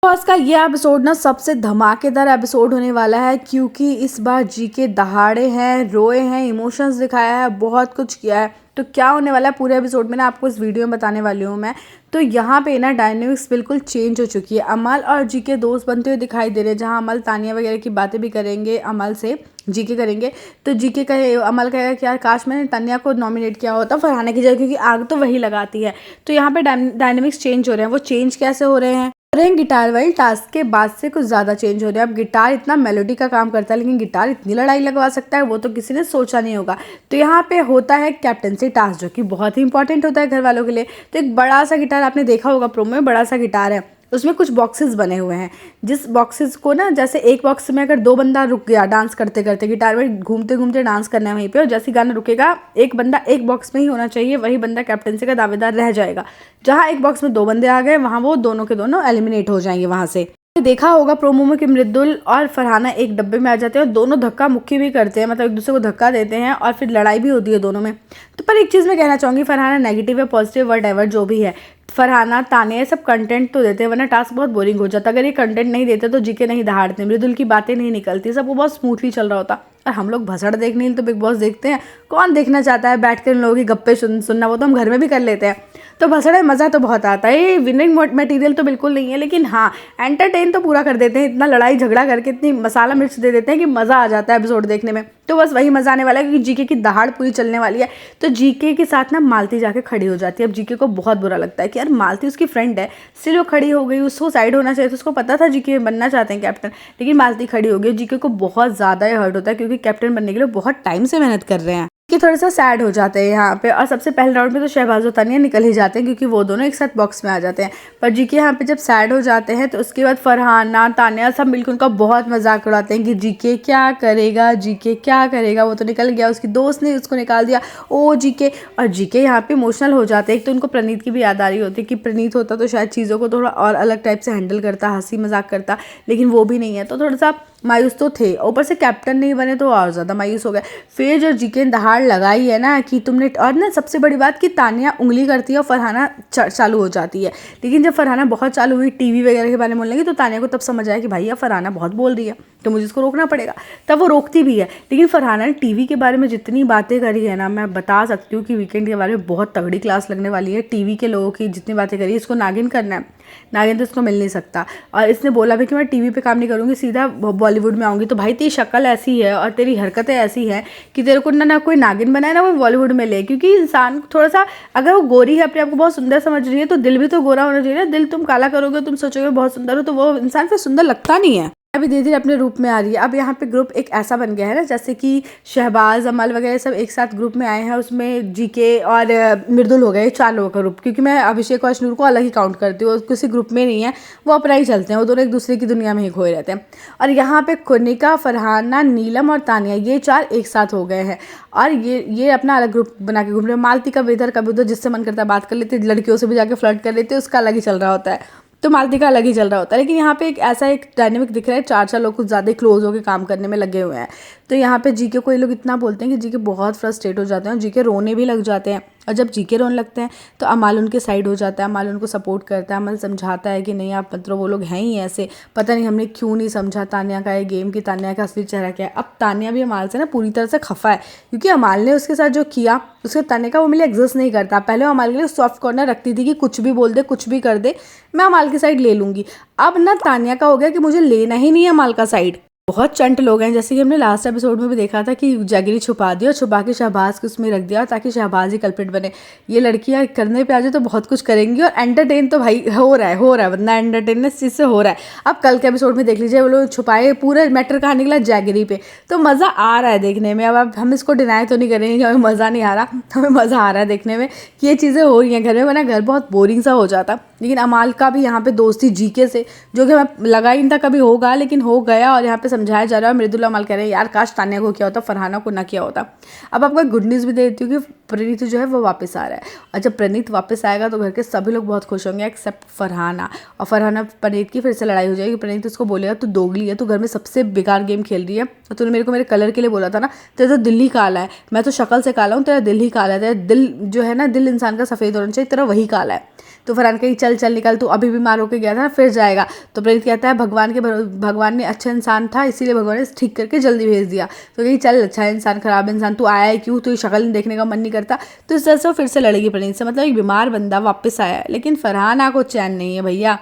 तो आज का ये एपिसोड ना सबसे धमाकेदार एपिसोड होने वाला है क्योंकि इस बार जीके दहाड़े हैं, रोए हैं, इमोशंस दिखाया है, बहुत कुछ किया है। तो क्या होने वाला है पूरे एपिसोड में ना आपको इस वीडियो में बताने वाली हूँ मैं। तो यहाँ पे ना डायनेमिक्स बिल्कुल चेंज हो चुकी है। अमल और जीके दोस्त बनते हुए दिखाई दे रहे हैं, जहाँ अमल तानिया वगैरह की बातें भी करेंगे, अमल से जीके करेंगे। तो जीके कहे, अमल कहेगा कि यार काश मैंने तानिया को नॉमिनेट किया होता फरहाना की जगह, क्योंकि आग तो वही लगाती है। तो यहाँ पे डायनेमिक्स चेंज हो रहे हैं। वो चेंज कैसे हो रहे हैं? गिटार वाली टास्क के बाद से कुछ ज़्यादा चेंज हो रहा है। अब गिटार इतना मेलोडी का काम करता है, लेकिन गिटार इतनी लड़ाई लगवा सकता है वो तो किसी ने सोचा नहीं होगा। तो यहाँ पे होता है कैप्टनसी टास्क, जो कि बहुत ही इंपॉर्टेंट होता है घर वालों के लिए। तो एक बड़ा सा गिटार आपने देखा होगा प्रोमो में, बड़ा सा गिटार है, उसमें कुछ बॉक्सेस बने हुए हैं। जिस बॉक्सेस को ना, जैसे एक बॉक्स में अगर दो बंदा रुक गया डांस करते करते, गिटार में घूमते घूमते डांस करना है वहीं पे, और जैसे गाना रुकेगा एक बंदा एक बॉक्स में ही होना चाहिए, वही बंदा कैप्टनसी का दावेदार रह जाएगा। जहाँ एक बॉक्स में दो बंदे आ गए वहाँ वो दोनों के दोनों एलिमिनेट हो जाएंगे वहाँ से। देखा होगा प्रोमो में कि मृदुल और फरहाना एक डब्बे में आ जाते हैं और दोनों धक्का मुक्की भी करते हैं, मतलब एक दूसरे को धक्का देते हैं और फिर लड़ाई भी होती है दोनों में। तो पर एक चीज़ मैं कहना चाहूँगी, फरहाना नेगेटिव है पॉजिटिव वट एवर जो भी है, फरहाना तानिया सब कंटेंट तो देते हैं, वरना टास्क बहुत बोरिंग हो जाता। अगर ये कंटेंट नहीं देते तो जीके नहीं दहाड़ते, मृदुल की बातें नहीं निकलती, सब वो बहुत स्मूथली चल रहा होता। और हम लोग भसड़ देखने तो बिग बॉस देखते हैं, कौन देखना चाहता है बैठ कर इन लोगों की गप्पे सुनना, वो तो हम घर में भी कर लेते हैं। तो भसड़ में मज़ा तो बहुत आता है। ये विनिंग मटेरियल तो बिल्कुल नहीं है, लेकिन हाँ एंटरटेन तो पूरा कर देते हैं। इतना लड़ाई झगड़ा करके इतनी मसाला मिर्च दे देते हैं कि मज़ा आ जाता है एपिसोड देखने में। तो बस वही मज़ा आने वाला है, क्योंकि जीके की दहाड़ पूरी चलने वाली है। तो जीके के साथ ना मालती जाके खड़ी हो जाती है। अब जीके को बहुत बुरा लगता है कि यार मालती उसकी फ्रेंड है, इसलिए वो खड़ी हो गई, उसको साइड होना चाहिए था। उसको पता था जीके बनना चाहते हैं कैप्टन, लेकिन मालती खड़ी हो गई। जीके को बहुत ज़्यादा हर्ट होता है, क्योंकि कैप्टन बनने के लिए बहुत टाइम से मेहनत कर रहे हैं कि थोड़ा सा सैड हो जाते हैं यहाँ पे। और सबसे पहले राउंड में तो शहबाज और तानिया निकल ही जाते हैं, क्योंकि वो दोनों एक साथ बॉक्स में आ जाते हैं। पर जीके यहाँ पे जब सैड हो जाते हैं तो उसके बाद फरहाना तानिया सब मिलकर उनका बहुत मजाक उड़ाते हैं कि जीके क्या करेगा, जीके क्या करेगा, वो तो निकल गया, उसकी दोस्त ने उसको निकाल दिया, ओ जीके। और जीके यहाँ पे इमोशनल हो जाते हैं। एक तो उनको प्रणीत की भी याद आ रही होती है कि प्रणीत होता तो शायद चीज़ों को थोड़ा और अलग टाइप से हैंडल करता, हंसी मजाक करता, लेकिन वो भी नहीं है। तो थोड़ा सा मायूस तो थे, ऊपर से कैप्टन नहीं बने तो और ज़्यादा मायूस हो गए। फिर जो जीके ने दहाड़ लगाई है ना कि तुमने, और ना सबसे बड़ी बात कि तानिया उंगली करती है और फरहाना चालू हो जाती है। लेकिन जब फरहाना बहुत चालू हुई टीवी वगैरह के बारे में बोलने लगी, तो तानिया को तब समझ आया कि भाई अब फरहाना बहुत बोल रही है तो मुझे इसको रोकना पड़ेगा। तब वो रोकती भी है। लेकिन फरहाना ने टीवी के बारे में जितनी बातें करी है ना, मैं बता सकती हूँ कि वीकेंड के बारे में बहुत तगड़ी क्लास लगने वाली है। टीवी के लोगों की जितनी बातें करी, इसको नागिन करना है, नागिन तो इसको मिल नहीं सकता। और इसने बोला भी कि मैं टीवी पे काम नहीं करूँगी, सीधा बॉलीवुड में आऊँगी। तो भाई तेरी शक्ल ऐसी है और तेरी हरकतें ऐसी हैं कि तेरे को ना कोई नागिन बनाए ना कोई बॉलीवुड में ले। क्योंकि इंसान थोड़ा सा, अगर वो गोरी है, अपने आप को बहुत सुंदर समझ रही है, तो दिल भी तो गोरा होना चाहिए ना। दिल तुम काला करोगे, तुम सोचोगे बहुत सुंदर हो, तो वो इंसान फिर सुंदर लगता नहीं है। अभी धीरे धीरे अपने रूप में आ रही है। अब यहाँ पे ग्रुप एक ऐसा बन गया है ना, जैसे कि शहबाज अमल वगैरह सब एक साथ ग्रुप में आए हैं। उसमें जीके और मृदुल हो गए 4 लोगों का ग्रुप, क्योंकि मैं अभिषेक और अशनूर को अलग ही काउंट करती हूँ, किसी ग्रुप में नहीं है, वो अपना ही चलते हैं, वो दोनों एक दूसरे की दुनिया में ही खोए रहते हैं। और यहाँ पे कुर्निका, फरहाना, नीलम और तानिया, ये 4 एक साथ हो गए हैं और ये अपना अलग ग्रुप बना के घूम रहे हैं। मालती कभी उधर जिससे मन करता है बात कर लेते, लड़कियों से भी जाके फ्लर्ट कर लेते, उसका अलग ही चल रहा होता है। तो मालती का अलग ही चल रहा होता है। लेकिन यहाँ पे एक ऐसा एक डायनेमिक दिख रहा है, 4 लोग कुछ ज़्यादा क्लोज होकर काम करने में लगे हुए हैं। तो यहाँ पे जीके को ये लोग इतना बोलते हैं कि जीके बहुत फ्रस्ट्रेट हो जाते हैं और जीके रोने भी लग जाते हैं। और जब जीके रोने लगते हैं तो अमाल उनके साइड हो जाता है, अमाल उनको सपोर्ट करता है, अमल समझाता है कि नहीं आप मतलब वो लोग हैं ही ऐसे, पता नहीं हमने क्यों नहीं समझा तानिया का ये गेम, कि तानिया का असली चेहरा क्या है। अब तानिया भी अमाल से ना पूरी तरह से खफा है, क्योंकि अमाल ने उसके साथ जो किया, उसके तानिया का वो मिले एग्जिस्ट नहीं करता। पहले वो अमाल के लिए सॉफ्ट कॉर्नर रखती थी कि कुछ भी बोल दे, कुछ भी कर दे, मैं अमाल की साइड ले लूँगी। अब ना तानिया का हो गया कि मुझे लेना ही नहीं है अमाल का साइड। बहुत चंट लोग हैं, जैसे कि हमने लास्ट एपिसोड में भी देखा था कि जैगरी छुपा दिया और छुपा के शहबाज को उसमें रख दिया ताकि शहबाज ही कल्प्रिट बने। ये लड़कियां करने पे आ जाए तो बहुत कुछ करेंगी। और एंटरटेन तो भाई हो रहा है बंदा एंटरटेन इस चीज़ से हो रहा है। अब कल के एपिसोड में देख लीजिए, वो लोग छुपाए, पूरा मैटर कहाँ निकला जैगरी पे, तो मज़ा आ रहा है देखने में। अब हम इसको डिनाई तो नहीं करेंगे कि हमें मज़ा नहीं आ रहा, हमें मज़ा आ रहा है देखने में कि ये चीज़ें हो रही हैं घर में, वरना घर बहुत बोरिंग सा हो जाता। लेकिन अमाल का भी यहाँ पे दोस्ती जीके से, जो कि मैं लगा ही नहीं था कभी होगा, लेकिन हो गया। और यहाँ पे समझाया जा रहा है, मृदुला माल कह रहे हैं यार काश तान्या को किया होता, फरहाना को ना किया होता। अब आपको गुड न्यूज़ भी दे देती हूँ कि प्रणीत जो है वो वापस आ रहा है, और जब प्रणीत वापस आएगा तो घर के सभी लोग बहुत खुश होंगे एक्सेप्ट फरहाना। और फरहाना प्रणीत की फिर से लड़ाई हो जाएगी। प्रणीत उसको बोलेगा तू दोगली है, तू घर में सबसे बेकार गेम खेल रही है, और तूने मेरे को मेरे कलर के लिए बोला था ना, तेरा तो दिल ही काला है, मैं तो शक्ल से काला हूँ, तेरा दिल ही काला है, तेरा दिल जो है ना, दिल इंसान का सफ़ेद होना चाहिए, तेरा वही काला है। तो फरहान कही चल चल निकल, तू अभी बीमार होकर गया था ना, फिर जाएगा। तो प्रणीत कहता है भगवान ने अच्छा इंसान था, इसीलिए भगवान ने ठीक करके जल्दी भेज दिया। तो कही चल अच्छा इंसान खराब इंसान तू आया है क्यों, तो शक्ल देखने का मन नहीं करता। तो इस तरह से वो फिर से लड़ेगी प्रणीत से, मतलब एक बीमार बंदा वापस आया है। लेकिन फरहाना को चैन नहीं है भैया,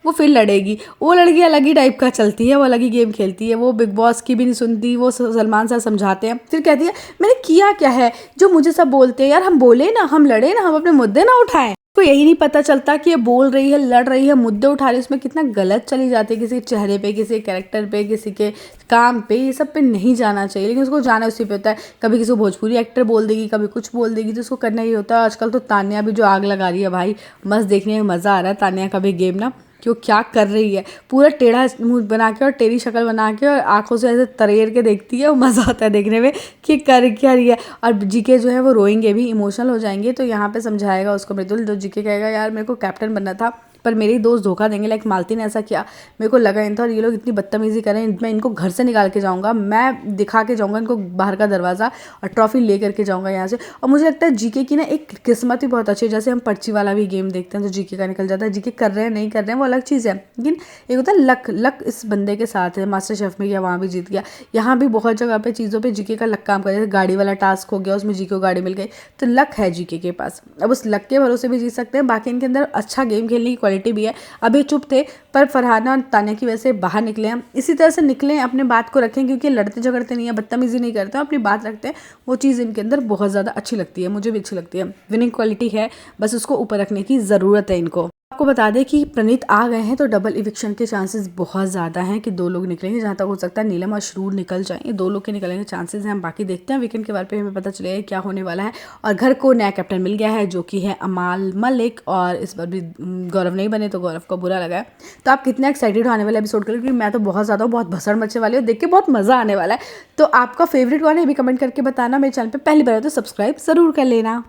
वो फिर लड़ेगी। वो लड़की अलग ही टाइप का चलती है, वो अलग ही गेम खेलती है, वो बिग बॉस की भी नहीं सुनती, वो सलमान सर समझाते हैं, फिर कहती है मैंने किया क्या है जो मुझे सब बोलते हैं, यार हम बोले ना, हम लड़े ना, हम अपने मुद्दे ना उठाएं। तो यही नहीं पता चलता कि ये बोल रही है, लड़ रही है, मुद्दे उठा रही है, उसमें कितना गलत चली जाती है, किसी के चेहरे पे, किसी के कैरेक्टर पे, किसी के काम पे, ये सब पे नहीं जाना चाहिए, लेकिन उसको जाना उसी पे होता है। कभी किसी को भोजपुरी एक्टर बोल देगी, कभी कुछ बोल देगी, तो उसको करना ही होता है। आजकल तो तान्या भी जो आग लगा रही है भाई, मस्त देखने में मज़ा आ रहा है तान्या का भी गेम ना, कि वो क्या कर रही है, पूरा टेढ़ा मुंह बना के और टेढ़ी शक्ल बना के और आंखों से ऐसे तरेर के देखती है, वो मज़ा आता है देखने में कि कर क्या रही है। और जीके जो है वो रोएंगे भी, इमोशनल हो जाएंगे। तो यहाँ पे समझाएगा उसको मृदुल, जो जीके कहेगा यार मेरे को कैप्टन बनना था पर मेरे ही दोस्त धोखा देंगे, लाइक मालती ने ऐसा किया, मेरे को लगा इन था, और ये लोग इतनी बदतमीजी करें, मैं इनको घर से निकाल के जाऊँगा, मैं दिखा के जाऊँगा इनको बाहर का दरवाज़ा, और ट्रॉफी ले करके जाऊँगा यहाँ से। और मुझे लगता है जीके की ना एक किस्मत भी बहुत अच्छी है, जैसे हम पर्ची वाला भी गेम देखते हैं तो जीके का निकल जाता है, जीके कर रहे हैं नहीं कर रहे हैं वो अलग चीज़ है, लेकिन एक होता है लक, लक इस बंदे के साथ है। मास्टर शेफ में गया वहाँ भी जीत गया, यहाँ भी बहुत जगह पे चीज़ों पे जीके का लक काम कर, जैसे गाड़ी वाला टास्क हो गया, उसमें जीके को गाड़ी मिल गई, तो लक है जीके के पास। अब उस लक के भरोसे भी जीत सकते हैं, बाकी इनके अंदर अच्छा गेम खेलने की क्वालिटी भी है। अभी चुप थे पर फरहाना और तान्या की वजह से बाहर निकले हैं, इसी तरह से निकलें, अपने बात को रखें, क्योंकि लड़ते झगड़ते नहीं है, बदतमीजी नहीं करते, अपनी बात रखते हैं, वो चीज़ इनके अंदर बहुत ज़्यादा अच्छी लगती है, मुझे भी अच्छी लगती है। विनिंग क्वालिटी है, बस उसको ऊपर रखने की ज़रूरत है इनको। आपको बता दें कि प्रणीत आ गए हैं तो डबल इविक्शन के चांसेस बहुत ज़्यादा हैं कि 2 लोग निकलेंगे, जहाँ तक हो सकता है नीलम और श्रूर निकल जाएंगे, 2 लोग के निकलने के चांसेस हैं। हम बाकी देखते हैं वीकेंड के बारे पे हमें पता चलेगा क्या होने वाला है। और घर को नया कैप्टन मिल गया है जो कि है अमाल मलिक, और इस बार भी गौरव नहीं बने तो गौरव को बुरा लगा है। तो आप कितना एक्साइटेड हो आने वाले एपिसोड के लिए, क्योंकि मैं तो बहुत ज़्यादा बहुत भसड़ मचने वाली हूँ, देख के बहुत मज़ा आने वाला है। तो आपका फेवरेट कौन है ये भी कमेंट करके बताना। मेरे चैनल पर पहली बार है तो सब्सक्राइब ज़रूर कर लेना।